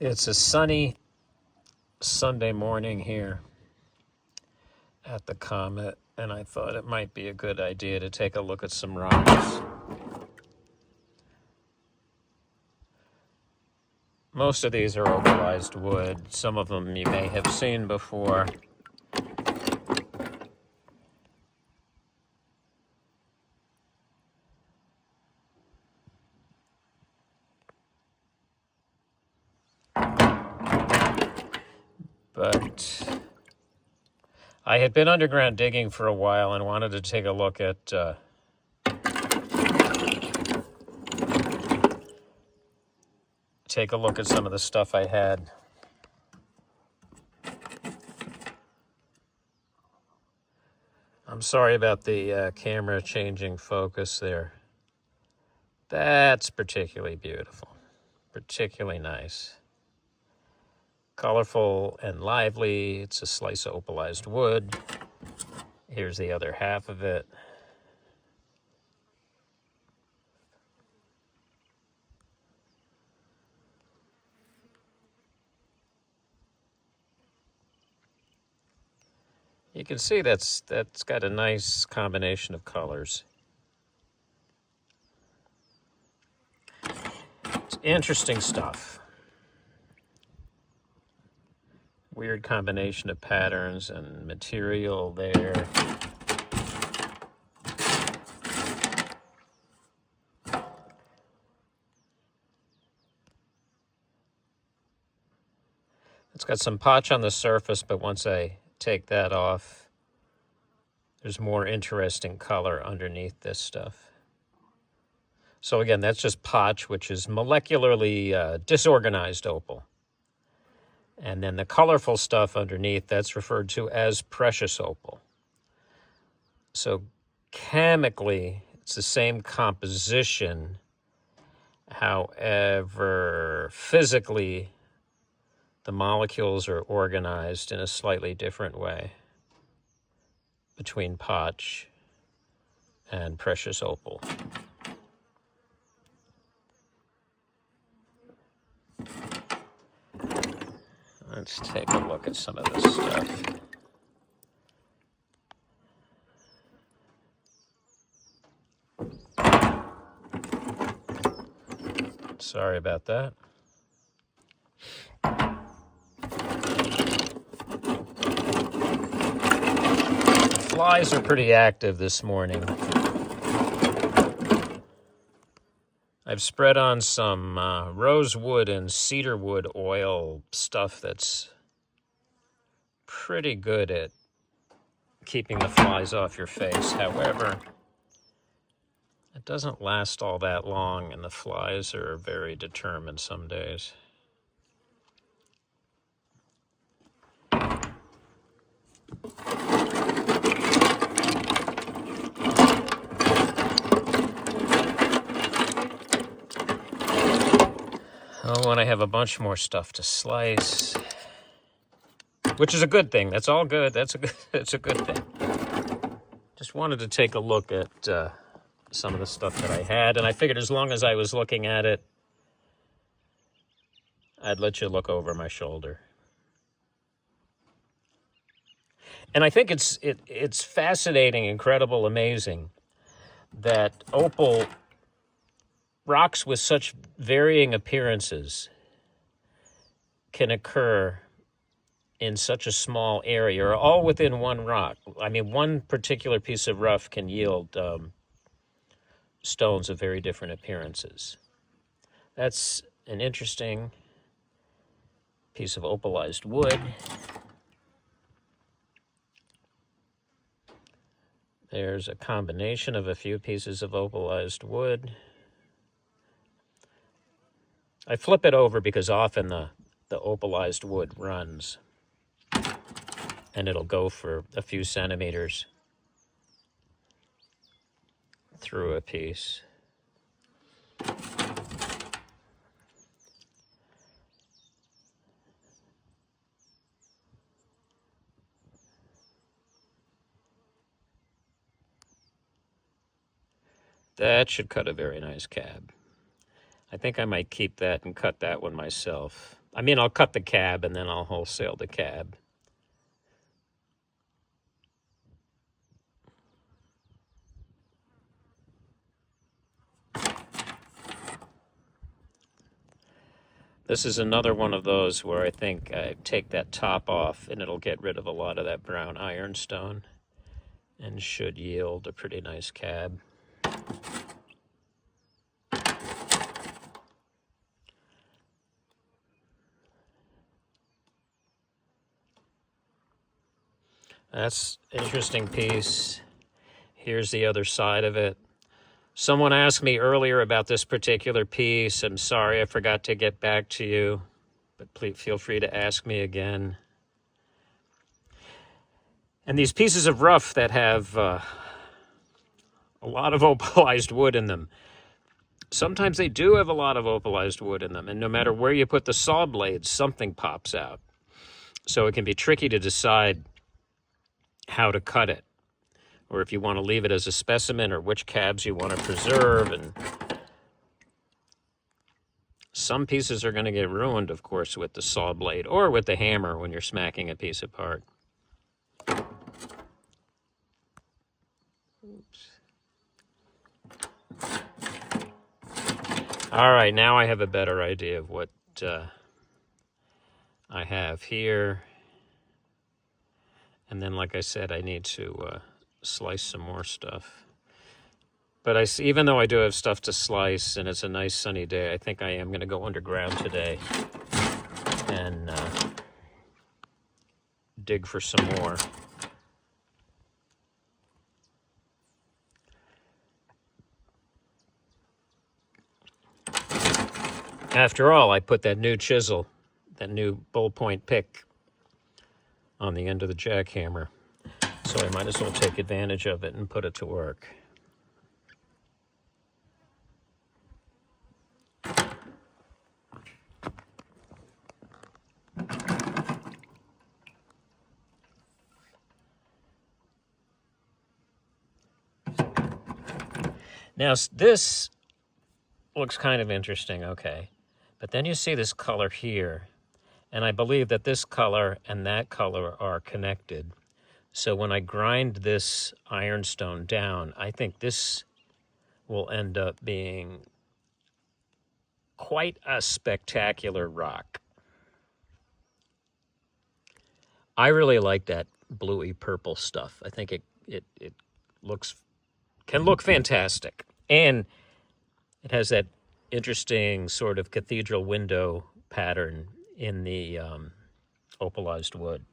It's a sunny Sunday morning here at the Comet, and I thought it might be a good idea to take a look at some rocks. Most of these are opalized wood. Some of them you may have seen before. But I had been underground digging for a while and wanted to take a look at some of the stuff I had. I'm sorry about the camera changing focus there. That's particularly beautiful, particularly nice. Colorful and lively. It's a slice of opalized wood. Here's the other half of it. You can see that's got a nice combination of colors. It's interesting stuff. Weird combination of patterns and material there. It's got some potch on the surface, but once I take that off, there's more interesting color underneath this stuff. So again, that's just potch, which is molecularly disorganized opal. And then the colorful stuff underneath, that's referred to as precious opal. So chemically, it's the same composition. However, physically, the molecules are organized in a slightly different way between potch and precious opal. Let's take a look at some of this stuff. Sorry about that. Flies are pretty active this morning. I've spread on some rosewood and cedarwood oil stuff that's pretty good at keeping the flies off your face. However, it doesn't last all that long, and the flies are very determined some days. Oh, and I have a bunch more stuff to slice, which is a good thing. That's all good. That's a good thing. Just wanted to take a look at some of the stuff that I had, and I figured as long as I was looking at it, I'd let you look over my shoulder. And I think it's fascinating, incredible, amazing that opal rocks with such varying appearances can occur in such a small area, or all within one rock. I mean, one particular piece of rough can yield stones of very different appearances. That's an interesting piece of opalized wood. There's a combination of a few pieces of opalized wood. I flip it over because often the opalized wood runs, and it'll go for a few centimeters through a piece. That should cut a very nice cab. I think I might keep that and cut that one myself. I mean, I'll cut the cab and then I'll wholesale the cab. This is another one of those where I think I take that top off and it'll get rid of a lot of that brown ironstone and should yield a pretty nice cab. That's an interesting piece. Here's the other side of it. Someone asked me earlier about this particular piece. I'm sorry I forgot to get back to you, but please feel free to ask me again. And these pieces of rough that have a lot of opalized wood in them, sometimes they do have a lot of opalized wood in them, and no matter where you put the saw blades, something pops out. So it can be tricky to decide how to cut it, or if you want to leave it as a specimen, or which cabs you want to preserve. And some pieces are going to get ruined, of course, with the saw blade or with the hammer when you're smacking a piece apart. Oops. All right, now I have a better idea of what I have here. And then, like I said, I need to slice some more stuff. But even though I do have stuff to slice and it's a nice sunny day, I think I am going to go underground today and dig for some more. After all, I put that new chisel, that new bullpoint pick on the end of the jackhammer, so I might as well take advantage of it and put it to work. Now, this looks kind of interesting, okay, but then you see this color here, and I believe that this color and that color are connected. So when I grind this ironstone down, I think this will end up being quite a spectacular rock. I really like that bluey purple stuff. I think it can look fantastic. And it has that interesting sort of cathedral window pattern in the opalized wood.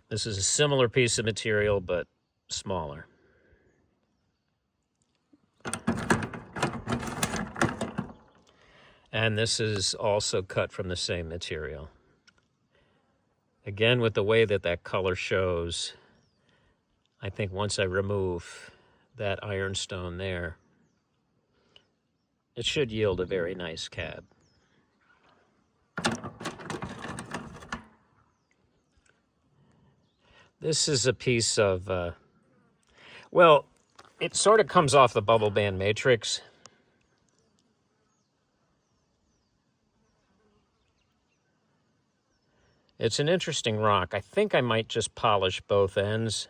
This is a similar piece of material, but smaller. And this is also cut from the same material. Again, with the way that color shows, I think once I remove that ironstone there, it should yield a very nice cab. This is a piece of, well, it sort of comes off the bubble band matrix. It's an interesting rock. I think I might just polish both ends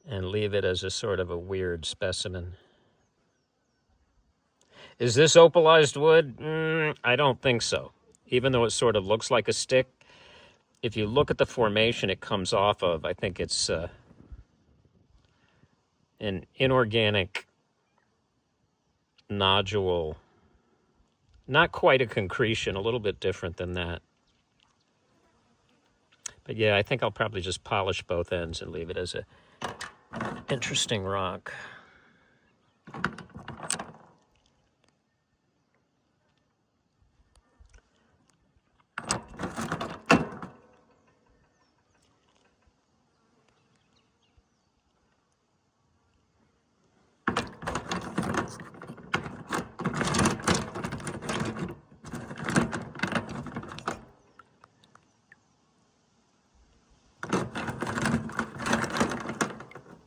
and leave it as a sort of a weird specimen. Is this opalized wood? I don't think so. Even though it sort of looks like a stick, if you look at the formation it comes off of, I think it's an inorganic nodule. Not quite a concretion, a little bit different than that. But yeah, I think I'll probably just polish both ends and leave it as a interesting rock.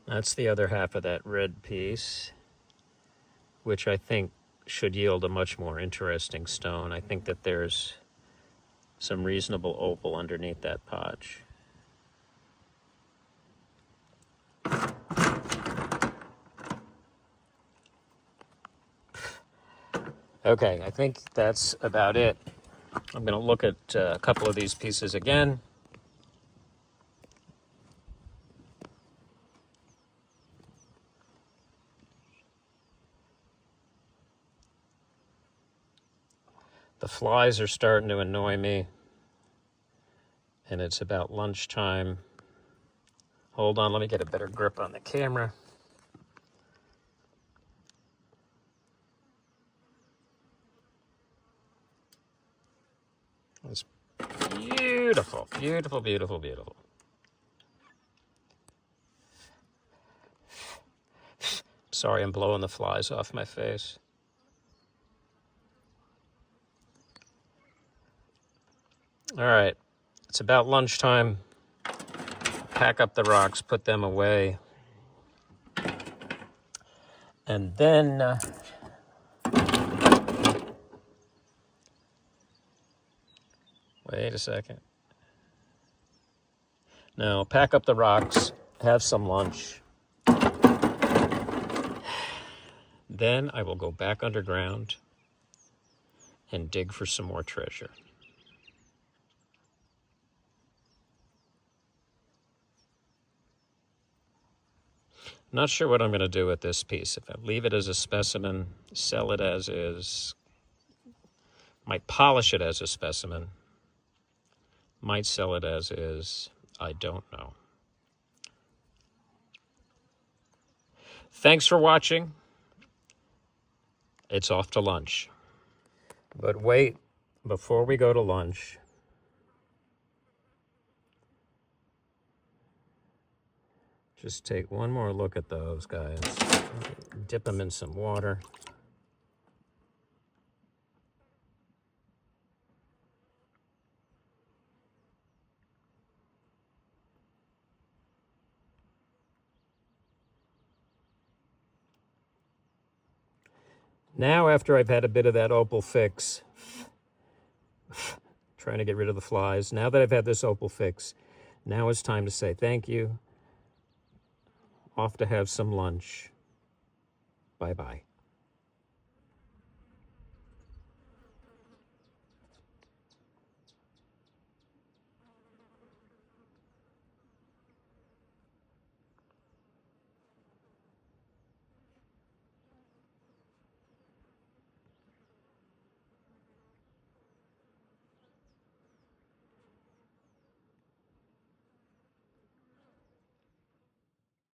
That's the other half of that red piece, which I think should yield a much more interesting stone. I think that there's some reasonable opal underneath that potch. Okay, I think that's about it. I'm going to look at a couple of these pieces again. The flies are starting to annoy me, and it's about lunchtime. Hold on, let me get a better grip on the camera. It's beautiful, beautiful, beautiful, beautiful. Sorry, I'm blowing the flies off my face. All right, it's about lunchtime. Pack up the rocks, put them away. And then wait a second. Now, pack up the rocks, have some lunch. Then I will go back underground and dig for some more treasure. Not sure what I'm going to do with this piece. If I leave it as a specimen, sell it as is, might polish it as a specimen, might sell it as is, I don't know. Thanks for watching. It's off to lunch. But wait, before we go to lunch, just take one more look at those guys. Dip them in some water. Now, after I've had a bit of that opal fix, trying to get rid of the flies, now that I've had this opal fix, now it's time to say thank you. Off to have some lunch. Bye-bye.